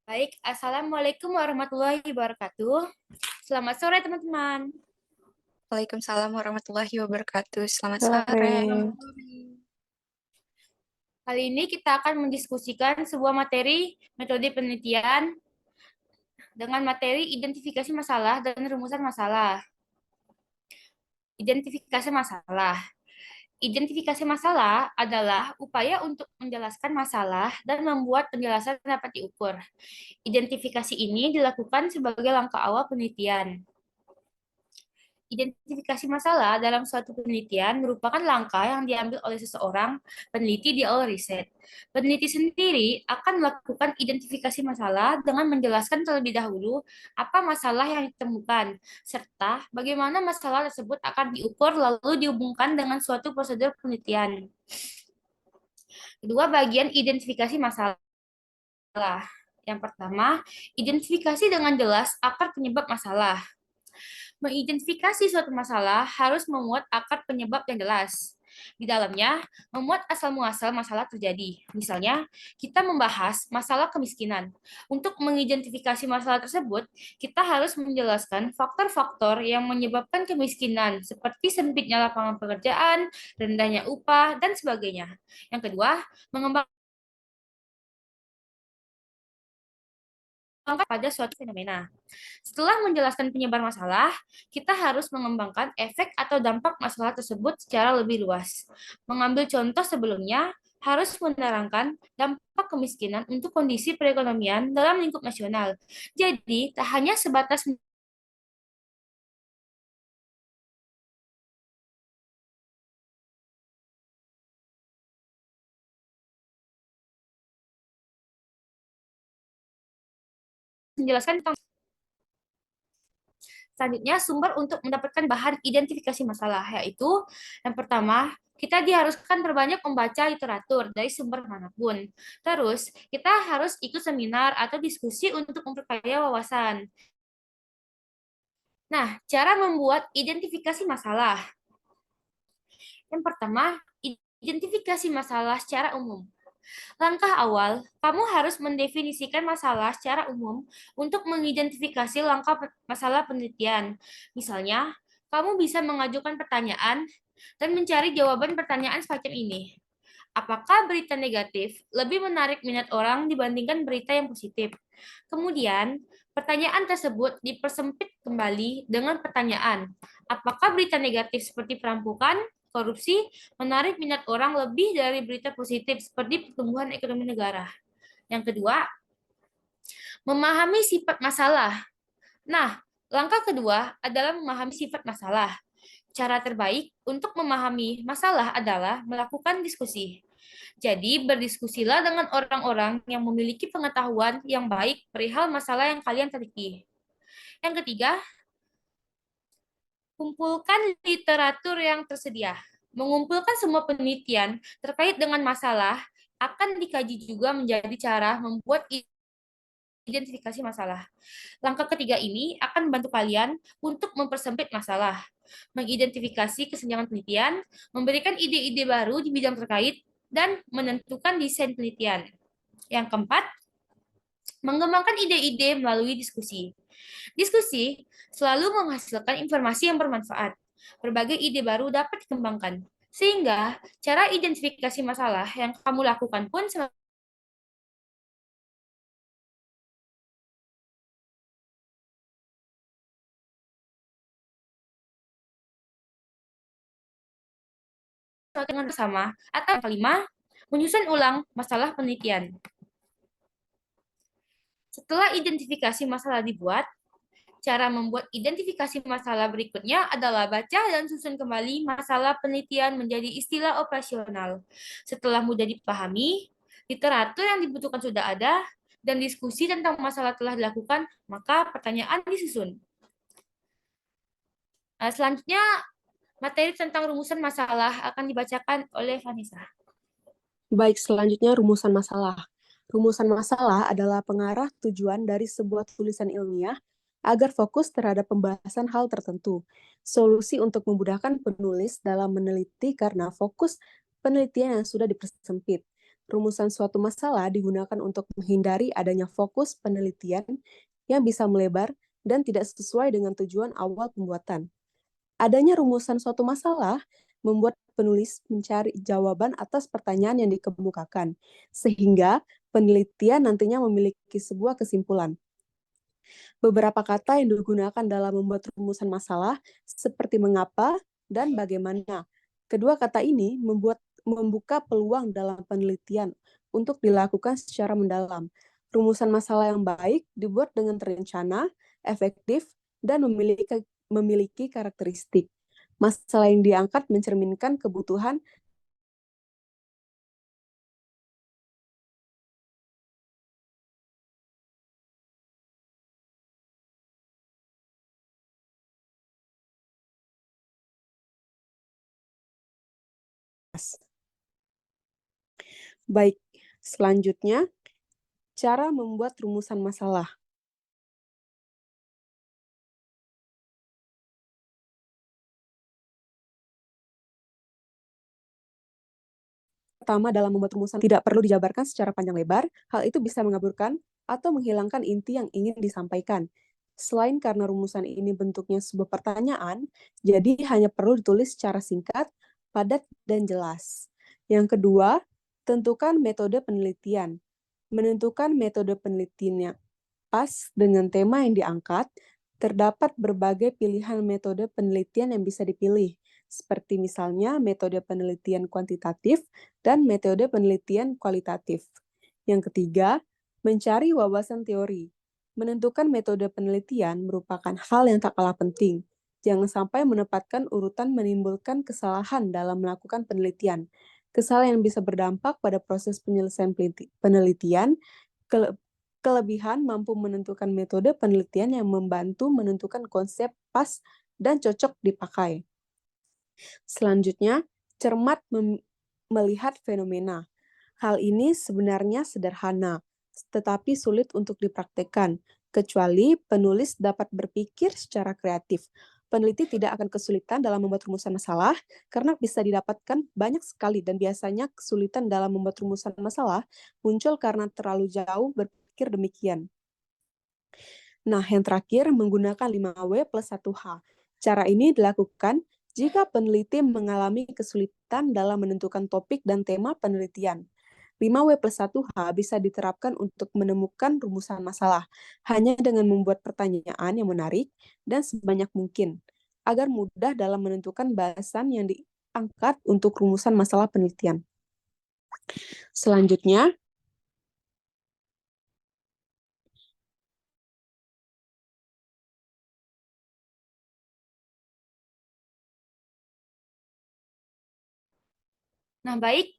Baik, Assalamualaikum warahmatullahi wabarakatuh. Selamat sore, teman-teman. Waalaikumsalam warahmatullahi wabarakatuh. Selamat Sore. sore. Kali ini kita akan mendiskusikan sebuah materi metode penelitian dengan materi identifikasi masalah dan rumusan masalah. Identifikasi masalah. Identifikasi masalah adalah upaya untuk menjelaskan masalah dan membuat penjelasan dapat diukur. Identifikasi ini dilakukan sebagai langkah awal penelitian. Identifikasi masalah dalam suatu penelitian merupakan langkah yang diambil oleh seseorang peneliti di awal riset. Peneliti sendiri akan melakukan identifikasi masalah dengan menjelaskan terlebih dahulu apa masalah yang ditemukan, serta bagaimana masalah tersebut akan diukur lalu dihubungkan dengan suatu prosedur penelitian. Kedua, bagian identifikasi masalah. Yang pertama, identifikasi dengan jelas akar penyebab masalah. Mengidentifikasi suatu masalah harus memuat akar penyebab yang jelas. Di dalamnya, memuat asal-muasal masalah terjadi. Misalnya, kita membahas masalah kemiskinan. Untuk mengidentifikasi masalah tersebut, kita harus menjelaskan faktor-faktor yang menyebabkan kemiskinan, seperti sempitnya lapangan pekerjaan, rendahnya upah, dan sebagainya. Yang kedua, mengembangkan pada suatu fenomena. Setelah menjelaskan penyebar masalah, kita harus mengembangkan efek atau dampak masalah tersebut secara lebih luas. Mengambil contoh sebelumnya, harus menerangkan dampak kemiskinan untuk kondisi perekonomian dalam lingkup nasional. Jadi, tak hanya sebatas menjelaskan tentang selanjutnya, sumber untuk mendapatkan bahan identifikasi masalah, yaitu yang pertama, kita diharuskan berbanyak membaca literatur dari sumber manapun. Terus, kita harus ikut seminar atau diskusi untuk memperkaya wawasan. Nah, cara membuat identifikasi masalah. Yang pertama, identifikasi masalah secara umum. Langkah awal, kamu harus mendefinisikan masalah secara umum untuk mengidentifikasi langkah masalah penelitian. Misalnya, kamu bisa mengajukan pertanyaan dan mencari jawaban pertanyaan semacam ini. Apakah berita negatif lebih menarik minat orang dibandingkan berita yang positif? Kemudian, pertanyaan tersebut dipersempit kembali dengan pertanyaan, apakah berita negatif seperti perampokan, korupsi, menarik minat orang lebih dari berita positif seperti pertumbuhan ekonomi negara? Yang kedua, memahami sifat masalah. Nah, langkah kedua adalah memahami sifat masalah. Cara terbaik untuk memahami masalah adalah melakukan diskusi. Jadi, berdiskusilah dengan orang-orang yang memiliki pengetahuan yang baik perihal masalah yang kalian teliti. Yang ketiga, kumpulkan literatur yang tersedia. Mengumpulkan semua penelitian terkait dengan masalah akan dikaji juga menjadi cara membuat identifikasi masalah. Langkah ketiga ini akan membantu kalian untuk mempersempit masalah, mengidentifikasi kesenjangan penelitian, memberikan ide-ide baru di bidang terkait, dan menentukan desain penelitian. Yang keempat, mengembangkan ide-ide melalui diskusi. Diskusi selalu menghasilkan informasi yang bermanfaat. Berbagai ide baru dapat dikembangkan, sehingga cara identifikasi masalah yang kamu lakukan pun dengan bersama. Atau yang kelima, menyusun ulang masalah penelitian. Setelah identifikasi masalah dibuat, cara membuat identifikasi masalah berikutnya adalah baca dan susun kembali masalah penelitian menjadi istilah operasional. Setelah mudah dipahami, literatur yang dibutuhkan sudah ada, dan diskusi tentang masalah telah dilakukan, maka pertanyaan disusun. Selanjutnya, materi tentang rumusan masalah akan dibacakan oleh Vanessa. Baik, selanjutnya rumusan masalah. Rumusan masalah adalah pengarah tujuan dari sebuah tulisan ilmiah agar fokus terhadap pembahasan hal tertentu. Solusi untuk memudahkan penulis dalam meneliti karena fokus penelitian yang sudah dipersempit. Rumusan suatu masalah digunakan untuk menghindari adanya fokus penelitian yang bisa melebar dan tidak sesuai dengan tujuan awal pembuatan. Adanya rumusan suatu masalah membuat penulis mencari jawaban atas pertanyaan yang dikemukakan, sehingga penelitian nantinya memiliki sebuah kesimpulan. Beberapa kata yang digunakan dalam membuat rumusan masalah seperti mengapa dan bagaimana. Kedua kata ini membuka peluang dalam penelitian untuk dilakukan secara mendalam. Rumusan masalah yang baik dibuat dengan terencana, efektif, dan memiliki karakteristik. Masalah yang diangkat mencerminkan kebutuhan. Baik, selanjutnya cara membuat rumusan masalah. Pertama, dalam membuat rumusan tidak perlu dijabarkan secara panjang lebar, hal itu bisa mengaburkan atau menghilangkan inti yang ingin disampaikan. Selain karena rumusan ini bentuknya sebuah pertanyaan, jadi hanya perlu ditulis secara singkat, padat, dan jelas. Yang kedua, tentukan metode penelitian. Menentukan metode penelitiannya pas dengan tema yang diangkat, terdapat berbagai pilihan metode penelitian yang bisa dipilih, seperti misalnya metode penelitian kuantitatif dan metode penelitian kualitatif. Yang ketiga, mencari wawasan teori. Menentukan metode penelitian merupakan hal yang tak kalah penting. Jangan sampai menempatkan urutan menimbulkan kesalahan dalam melakukan penelitian. Kesalahan yang bisa berdampak pada proses penyelesaian penelitian, kelebihan mampu menentukan metode penelitian yang membantu menentukan konsep pas dan cocok dipakai. Selanjutnya, cermat melihat fenomena. Hal ini sebenarnya sederhana, tetapi sulit untuk dipraktekkan, kecuali penulis dapat berpikir secara kreatif. Peneliti tidak akan kesulitan dalam membuat rumusan masalah, karena bisa didapatkan banyak sekali, dan biasanya kesulitan dalam membuat rumusan masalah muncul karena terlalu jauh berpikir demikian. Nah, yang terakhir, menggunakan 5W plus 1H. Cara ini dilakukan jika peneliti mengalami kesulitan dalam menentukan topik dan tema penelitian. 5W plus 1H bisa diterapkan untuk menemukan rumusan masalah, hanya dengan membuat pertanyaan yang menarik dan sebanyak mungkin, agar mudah dalam menentukan bahasan yang diangkat untuk rumusan masalah penelitian. Selanjutnya, Nah, baik.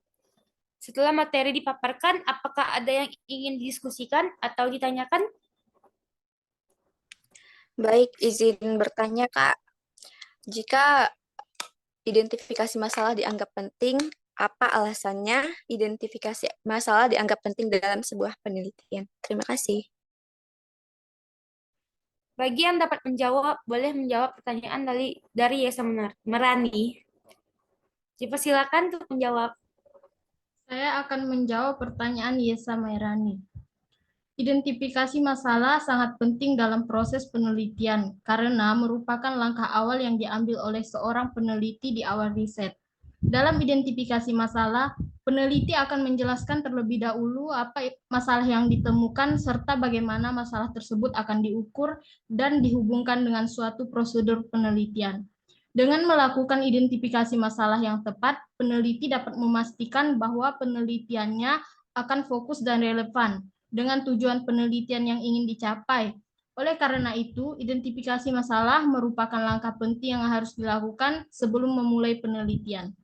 Setelah materi dipaparkan, apakah ada yang ingin didiskusikan atau ditanyakan? Baik, izin bertanya, Kak. Jika identifikasi masalah dianggap penting, apa alasannya identifikasi masalah dianggap penting dalam sebuah penelitian? Terima kasih. Bagi yang dapat menjawab, boleh menjawab pertanyaan dari Yesa Merani. Silakan untuk menjawab. Saya akan menjawab pertanyaan Yesa Mairani. Identifikasi masalah sangat penting dalam proses penelitian karena merupakan langkah awal yang diambil oleh seorang peneliti di awal riset. Dalam identifikasi masalah, peneliti akan menjelaskan terlebih dahulu apa masalah yang ditemukan serta bagaimana masalah tersebut akan diukur dan dihubungkan dengan suatu prosedur penelitian. Dengan melakukan identifikasi masalah yang tepat, peneliti dapat memastikan bahwa penelitiannya akan fokus dan relevan dengan tujuan penelitian yang ingin dicapai. Oleh karena itu, identifikasi masalah merupakan langkah penting yang harus dilakukan sebelum memulai penelitian.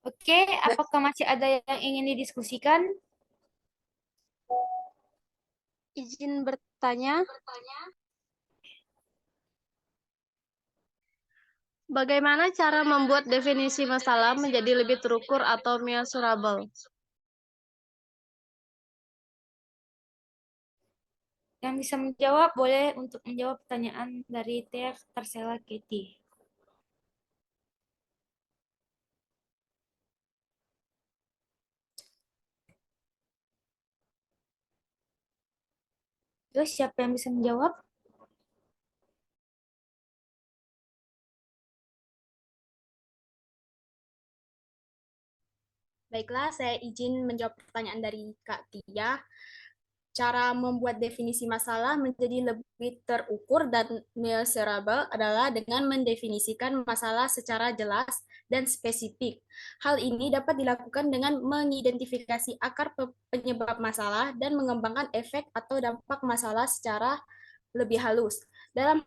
Oke, apakah masih ada yang ingin didiskusikan? Izin bertanya, bagaimana cara membuat definisi masalah menjadi lebih terukur atau measurable? Yang bisa menjawab boleh untuk menjawab pertanyaan dari Tia Tarsela Katie. Terus siapa yang bisa menjawab? Baiklah, saya izin menjawab pertanyaan dari Kak Tia. Cara membuat definisi masalah menjadi lebih terukur dan measurable adalah dengan mendefinisikan masalah secara jelas dan spesifik. Hal ini dapat dilakukan dengan mengidentifikasi akar penyebab masalah dan mengembangkan efek atau dampak masalah secara lebih halus. Dalam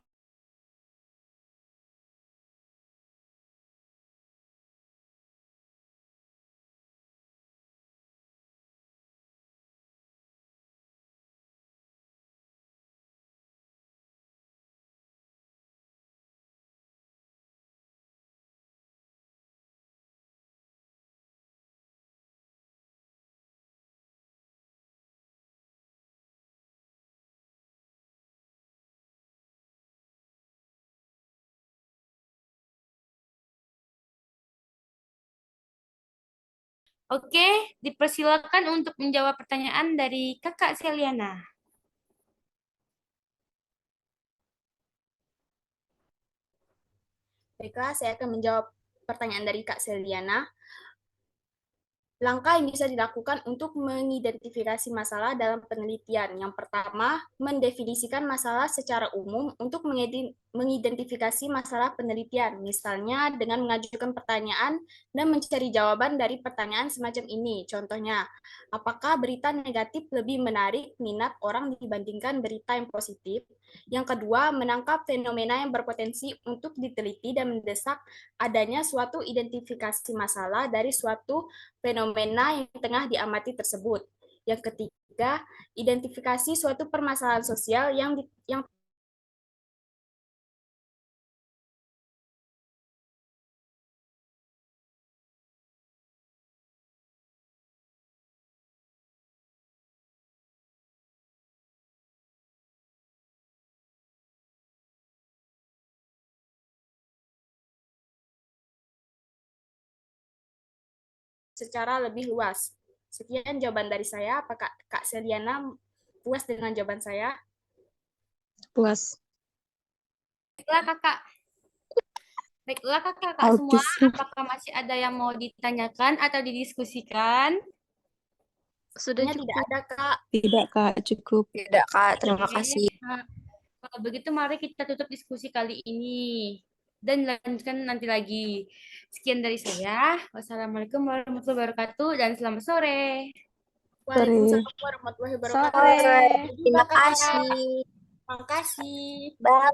Oke, dipersilakan untuk menjawab pertanyaan dari Kakak Seliana. Baiklah, saya akan menjawab pertanyaan dari Kak Seliana. Langkah yang bisa dilakukan untuk mengidentifikasi masalah dalam penelitian. Yang pertama, mendefinisikan masalah secara umum untuk mengidentifikasi masalah penelitian. Misalnya dengan mengajukan pertanyaan dan mencari jawaban dari pertanyaan semacam ini. Contohnya, apakah berita negatif lebih menarik minat orang dibandingkan berita yang positif? Yang kedua, menangkap fenomena yang berpotensi untuk diteliti dan mendesak adanya suatu identifikasi masalah dari suatu fenomena yang tengah diamati tersebut. Yang ketiga, identifikasi suatu permasalahan sosial yang secara lebih luas. Sekian jawaban dari saya. Apakah Kak Seliana puas dengan jawaban saya? Puas. Baiklah kakak. Baiklah kakak semua, apakah masih ada yang mau ditanyakan atau didiskusikan? Sudah Tidak cukup. ada, Kak. Tidak, Kak, cukup. Tidak, Kak. Terima Oke. kasih. Nah, kalau begitu mari kita tutup diskusi kali ini dan lanjutkan nanti lagi. Sekian dari saya. Wassalamualaikum warahmatullahi wabarakatuh dan selamat sore. Waalaikumsalam warahmatullahi wabarakatuh. Sore. Sampai jumpa, Terima Kak. kasih. Terima kasih. Bye.